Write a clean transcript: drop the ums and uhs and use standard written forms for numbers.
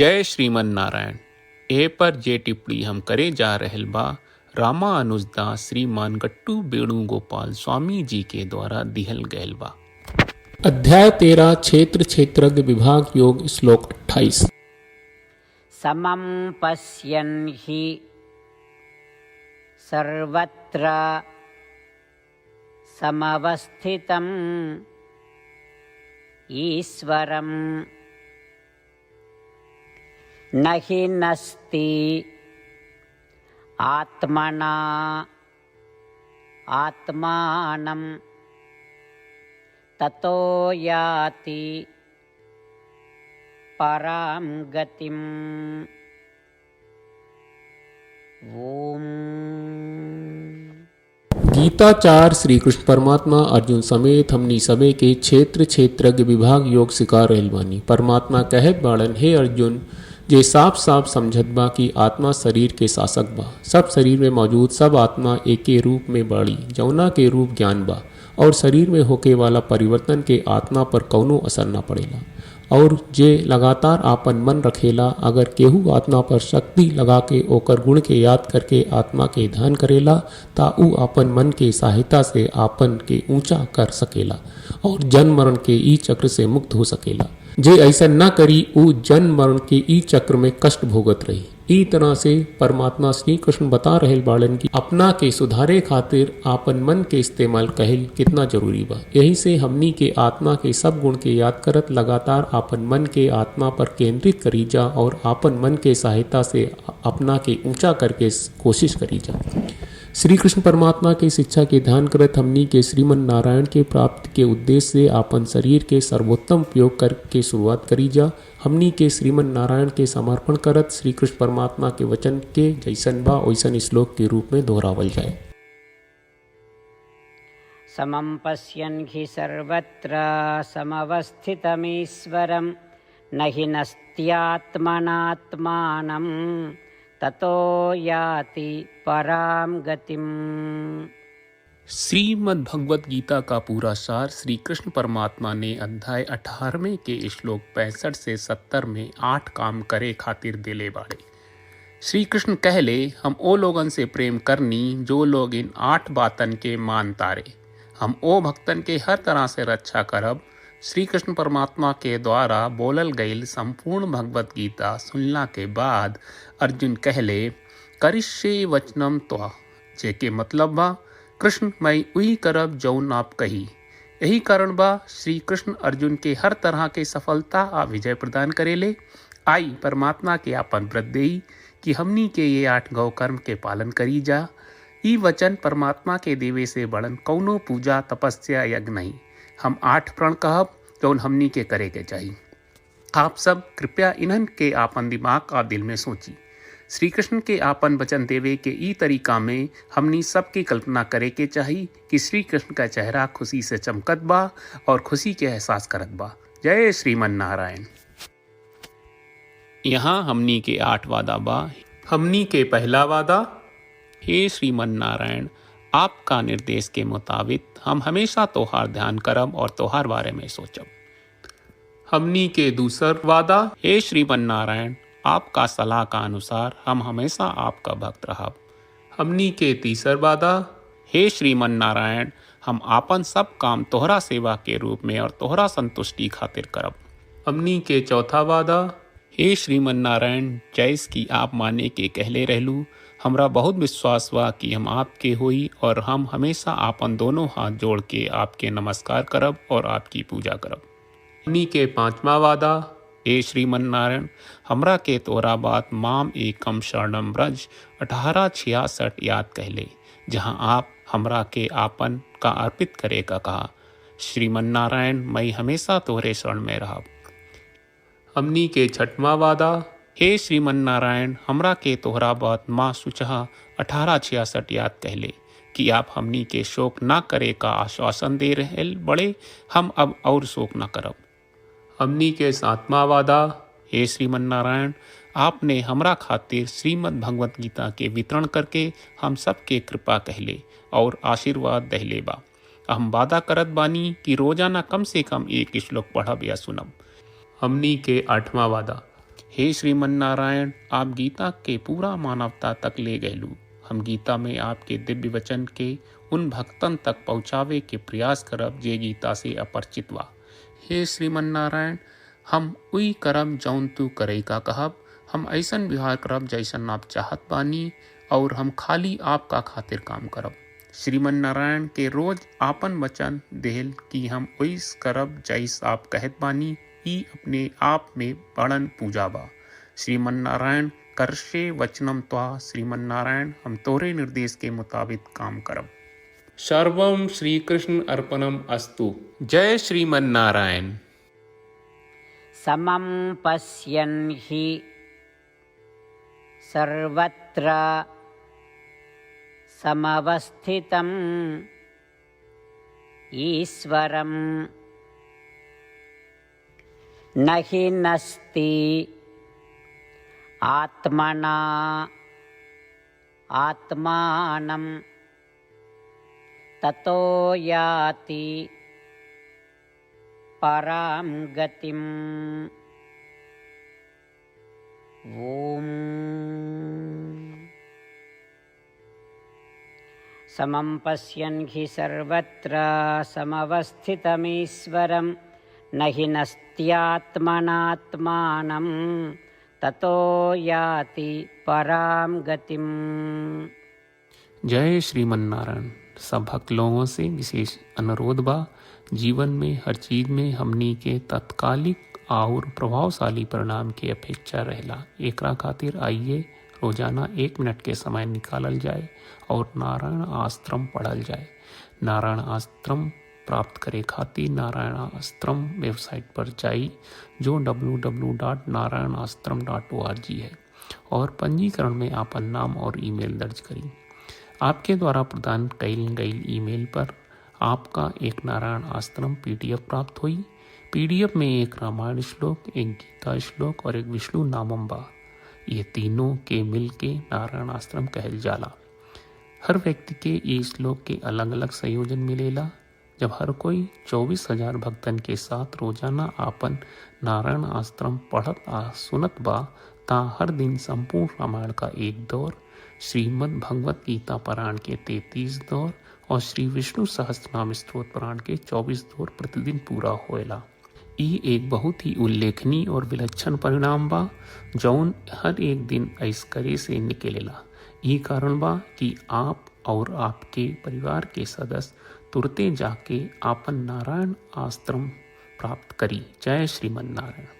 जय श्रीमन नारायण। ए पर जे टिप्पणी हम करे जा रहल बा रामानुजदास श्रीमान गट्टू वेणुगोपाल स्वामी जी के द्वारा दिहल गयल बा। अध्याय 13 क्षेत्र क्षेत्रज्ञ विभाग योग श्लोक 28। समं पश्यन् हि सर्वत्र समवस्थितं ईश्वरं न हि नस्ति आत्मना आत्मानं ततो याति परां गतिम्। ओम। गीताचार श्री कृष्ण परमात्मा अर्जुन समेत हमनी सबे के क्षेत्र क्षेत्रज्ञ विभाग योग सिखा रहल बानी। परमात्मा कहत बाड़न, हे अर्जुन, जे साफ साफ समझत बा कि आत्मा शरीर के शासक बा। सब शरीर में मौजूद सब आत्मा एके रूप में बाड़ी, जौना के रूप ज्ञान बा, और शरीर में होके वाला परिवर्तन के आत्मा पर कौनो असर ना पड़ेला। और जे लगातार आपन मन रखेला, अगर केहू आत्मा पर शक्ति लगा के ओकर गुण के याद करके आत्मा के ध्यान करेला, ता ऊ आपन मन के सहायता से आपन के ऊंचा कर सकेला और जन्म मरण के ई चक्र से मुक्त हो सकेला। जे ऐसा न करी, ऊ जन्म मरण के ई चक्र में कष्ट भोगत रही। ई तरह से परमात्मा श्री कृष्ण बता रहल बाड़न कि अपना के सुधारे खातिर आपन मन के इस्तेमाल कहल कितना जरूरी बा। यही से हमनी के आत्मा के सब गुण के याद करत लगातार आपन मन के आत्मा पर केंद्रित करी जा और आपन मन के सहायता से अपना के ऊंचा करके कोशिश करी जा। श्री कृष्ण परमात्मा के शिक्षा के ध्यान करत हमनी के श्रीमन नारायण के प्राप्ति के उद्देश्य से आपन शरीर के सर्वोत्तम उपयोग करके शुरुआत करी जा। हमनी के श्रीमन नारायण के समर्पण करत श्री कृष्ण परमात्मा के वचन के जैसन बा वैसन श्लोक के रूप में दोहरावल जाए। समं पश्यन् हि सर्वत्र समवस्थितमीश्वरं न हि नस्त्यात्मनात्मानं ततो याति परां गतिम्। श्रीमद् भगवत गीता का पूरा सार श्री कृष्ण परमात्मा ने अध्याय 18वें के श्लोक 65 से 70 में 8 काम करे खातिर दिले बाड़े। श्री कृष्ण कहले, हम ओ लोगन से प्रेम करनी जो लोग इन 8 बातन के मान तारे। हम ओ भक्तन के हर तरह से रक्षा करब। श्री कृष्ण परमात्मा के द्वारा बोलल गईल संपूर्ण भगवत गीता सुनला के बाद अर्जुन कहले, करिष्ये वचनम त्वा, जेके मतलब बा, कृष्ण मैं उही करब जौन आप कही। यही कारण बा श्री कृष्ण अर्जुन के हर तरह के सफलता आ विजय प्रदान करेले। आई परमात्मा के आपन व्रत देई कि हमनी के ये 8 गौ कर्म के पालन करी जा। ई वचन परमात्मा के देवे से बड़न कौनो पूजा तपस्या यज्ञ नहीं। हम 8 प्रण कहब जौन हमनी के करे के चाहिए। आप सब कृपया इन्हन के आपन दिमाग और दिल में सोची। श्री कृष्ण के आपन वचन देवे के ई तरीका में हमनी सबकी कल्पना करे के चाहिए कि श्री कृष्ण का चेहरा खुशी से चमकत बा और खुशी के एहसास करत बा। जय श्रीमन नारायण। यहाँ हमनी के 8 वादा बा। हमनी के पहला वादा, हे श्रीमन नारायण, आपका निर्देश के मुताबिक हम हमेशा तोहार ध्यान करब और तोहार बारे में सोचब। हमनी के दूसर वादा, हे श्रीमन नारायण, आपका सलाह का अनुसार हम हमेशा आपका भक्त रहब। हमनी के तीसर वादा, हे श्रीमन नारायण, हम आपन सब काम तोहरा सेवा के रूप में और तोहरा संतुष्टि खातिर करब। हमनी के चौथा वादा, हे श्रीमन नारायण, जैस की आप माने के कहले रहलू, हमरा बहुत विश्वास बा कि हम आपके होई और हम हमेशा आपन दोनों हाथ जोड़ के आपके नमस्कार करब और आपकी पूजा करब। हमनी के पांचवा वादा, हे श्रीमन नारायण, हमरा के तोरा बात माम एकम शरणम ब्रज 1866 याद कहले, जहां आप हमरा के आपन का अर्पित करे का कहा। श्रीमन नारायण, मैं हमेशा तोहरे शरण में रहब। हमनी के छठवां वादा, हे श्रीमन नारायण, हमरा के तोहरा बात माँ सुचहा 1866 याद कहले कि आप हमनी के शोक ना करे का आश्वासन दे रहे बड़े। हम अब और शोक ना करब। हमनी के 7वां वादा, हे श्रीमन नारायण, आपने हमरा खातिर श्रीमद् भगवत गीता के वितरण करके हम सबके कृपा कहले और आशीर्वाद दहले बा। हम वादा करत बानी कि रोजाना कम से कम 1 श्लोक पढ़ब या सुनब। हमनी के 8वां वादा, हे श्रीमन नारायण, आप गीता के पूरा मानवता तक ले गयलू। हम गीता में आपके दिव्य वचन के उन भक्तन तक पहुँचावे के प्रयास करब जे गीता से अपरिचित बा। हे श्रीमन नारायण, हम उई करब जौन तू करे का कहब। हम ऐसन व्यवहार करब जैसन आप चाहत बानी और हम खाली आपका खातिर काम करब। श्रीमन नारायण के रोज आपन वचन देहल कि हम ओइस करब जैस आप कहत बानी, ई अपने आप में बड़न पूजा बा। श्रीमन नारायण, करशे वचनम त्वा। श्रीमन नारायण, हम तोरे निर्देश के मुताबिक काम करब। सर्वम श्री कृष्ण अर्पणम अस्तु। जय श्रीमन नारायण। समं पश्यन् हि सर्वत्र समवस्थितम् ईश्वरं न हि नस्ति आत्मना आत्मानं ततो याति परां गतिम्। ॐ समं पश्यन् हि सर्वत्र समवस्थितमीश्वरं न हि नस्त्यात्मनात्मानं ततो याति परां गतिम्। जय श्रीमन नारायण। सब भक्त लोगों से विशेष अनुरोध बा, जीवन में हर चीज में हमनी के तत्कालिक और प्रभावशाली परिणाम की अपेक्षा रहेला। एकरा खातिर आइए रोजाना 1 मिनट के समय निकालल जाए और नारायण आश्रम पढ़ल जाए। नारायण आश्रम प्राप्त करे खातिर नारायण आश्रम वेबसाइट पर जाई, जो www.narayanashram.org है, और पंजीकरण में आपन नाम और ईमेल दर्ज करी। आपके द्वारा प्रदान कईल गई ईमेल पर आपका एक नारायण आश्रम PDF प्राप्त हुई। PDF में एक रामायण श्लोक, एक गीता श्लोक और एक विष्णु नामम बा। ये तीनों के मिल के नारायण आश्रम कहल जाला। हर व्यक्ति के ये श्लोक के अलग अलग संयोजन मिलेला। जब हर कोई 24,000 भक्तन के साथ रोजाना आपन नारायण आश्रम पढ़त आ सुनत बा, ता हर दिन संपूर्ण रामायण का 1 दौर, श्रीमद् भगवत गीता पारायण के 33 दौर और श्री विष्णु सहस्त्रनाम स्तोत्र पारायण के 24 दौर प्रतिदिन पूरा होएला। ई एक बहुत ही उल्लेखनीय और विलक्षण परिणाम बा, जौन हर एक दिन ऐस करे से निकलेला। ई कारण बा कि आप और आपके परिवार के सदस्य तुरते जाके आपन नारायण आश्रम प्राप्त करी। जय श्रीमन नारायण।